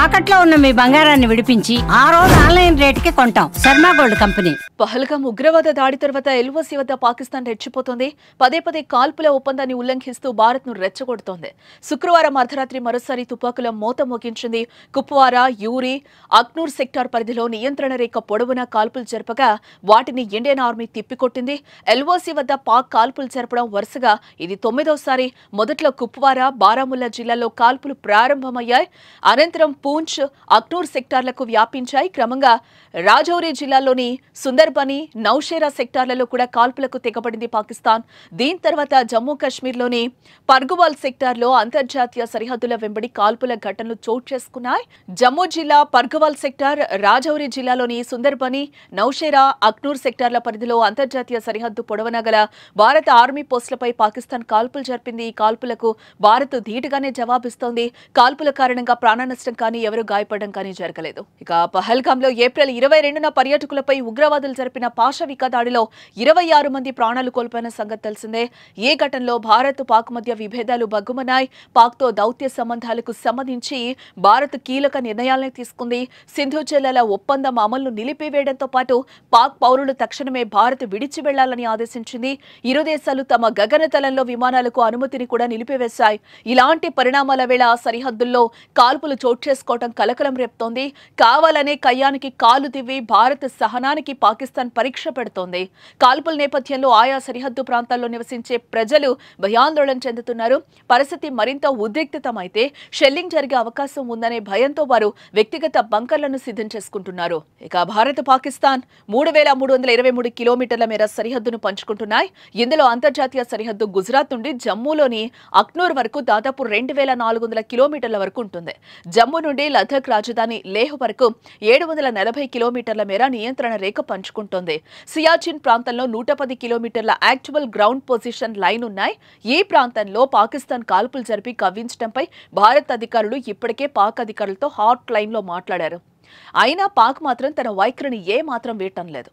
తాకట్లో ఉన్న మీ బంగారాన్ని విడిపించి ఆ రోజు ఆన్లైన్ రేటుకి కొంటాం. Sharma gold company. పహల్గామ్ ఉగ్రవాద దాడి తర్వాత ఎల్ఓసి వద్ద పాకిస్తాన్ రెచ్చిపోతోంది. పదే పదే కాల్పుల ఒప్పందాన్ని ఉల్లంఘిస్తూ భారత్ ను రెచ్చగొడుతోంది. శుక్రవారం అర్ధరాత్రి మరోసారి తుపాకుల మోత మోగించింది. కుప్వారా, యూరి, అక్నూర్ సెక్టార్ పరిధిలో నియంత్రణ రేఖ పొడవునా కాల్పులు జరపగా వాటిని ఇండియన్ ఆర్మీ తిప్పికొట్టింది. ఎల్ఓసి వద్ద పాక్ కాల్పులు జరపడం వరుసగా ఇది 9వసారి. మొదట్లో కుప్వారా, బారాముల్లా జిల్లాల్లో కాల్పులు ప్రారంభమయ్యాయి. అనంతరం పూంచ్, అక్నూర్ సెక్టార్లకు వ్యాపించాయి. క్రమంగా రాజౌరి జిల్లాలోని సుందర్బని, నౌషేరా సెక్టార్లలో కూడా కాల్పులకు తెగబడింది పాకిస్తాన్. దీని తర్వాత జమ్మూ కాశ్మీర్లోని పర్గువాల్ సెక్టార్లో అంతర్జాతీయ సరిహద్దుల వెంబడి కాల్పుల ఘటనలు చోటు చేసుకున్నాయి. జమ్మూ జిల్లా పర్గువాల్ సెక్టార్, రాజౌరి జిల్లాలోని సుందర్బని, నౌషేరా, అక్నూర్ సెక్టార్ల పరిధిలో అంతర్జాతీయ సరిహద్దు పొడవునా గల భారత ఆర్మీ పోస్టులపై పాకిస్తాన్ కాల్పులు జరిపింది. ఈ కాల్పులకు భారత్ ధీటుగానే జవాబిస్తోంది. కాల్పుల కారణంగా ప్రాణనష్టం కానీ ఎవరూ గాయపడడం కానీ జరగలేదు. ఇక పహల్గామ్లో ఏప్రిల్ 22న పర్యాటకులపై ఉగ్రవాదులు జరిపిన పాశవిక దాడిలో 26 మంది ప్రాణాలు కోల్పోయిన సంగతి తెలిసిందే. ఈ ఘటనలో భారత్, పాక్ మధ్య విభేదాలు బగ్గుమన్నాయి. పాక్తో దౌత్య సంబంధాలకు సంబంధించి భారత్ కీలక నిర్ణయాలను తీసుకుంది. సింధు జలాల ఒప్పందం అమలును నిలిపివేయడంతో పాటు పాక్ పౌరులు తక్షణమే భారత్ విడిచి వెళ్లాలని ఆదేశించింది. ఇరు దేశాలు తమ గగనతలంలో విమానాలకు అనుమతిని కూడా నిలిపివేశాయి. ఇలాంటి పరిణామాల వేళ సరిహద్దుల్లో కాల్పులు చోటు చేసుకోవడం కలకలం రేపుతోంది. కావాలనే కయ్యానికి కాలు దివ్వి భారత్ సహనానికి పాకిస్తాన్ పరీక్ష పెడుతోంది. కాల్పుల నేపథ్యంలో ఆయా సరిహద్దు ప్రాంతాల్లో నివసించే ప్రజలు భయాందోళన చెందుతున్నారు. పరిస్థితి మరింత ఉద్రిక్తమైతే షెల్లింగ్ జరిగే అవకాశం ఉందనే భయంతో వారు వ్యక్తిగత బంకర్లను సిద్ధం చేసుకుంటున్నారు. ఇక భారత్, పాకిస్తాన్ 3323 కిలోమీటర్ల మేర సరిహద్దును పంచుకుంటున్నాయి. ఇందులో అంతర్జాతీయ సరిహద్దు గుజరాత్ నుండి జమ్మూలోని అక్నూర్ వరకు దాదాపు 2400 కిలోమీటర్ల వరకు ఉంటుంది. జమ్మూ నుండి లదాఖ్ రాజధాని లేహ్ వరకు 740 కిలోమీటర్ల మేర నియంత్రణ రేఖ పంచుకుంటోంది. సియాచిన్ ప్రాంతంలో 110 కిలోమీటర్ల యాక్చువల్ గ్రౌండ్ పొజిషన్ లైన్ ఉన్నాయి. ఈ ప్రాంతంలో పాకిస్తాన్ కాల్పులు జరిపి కవ్వించడంపై భారత్ అధికారులు ఇప్పటికే పాక్ అధికారులతో హాట్ లైన్లో మాట్లాడారు. అయినా పాక్ మాత్రం తన వైఖరిని ఏమాత్రం వీడటం లేదు.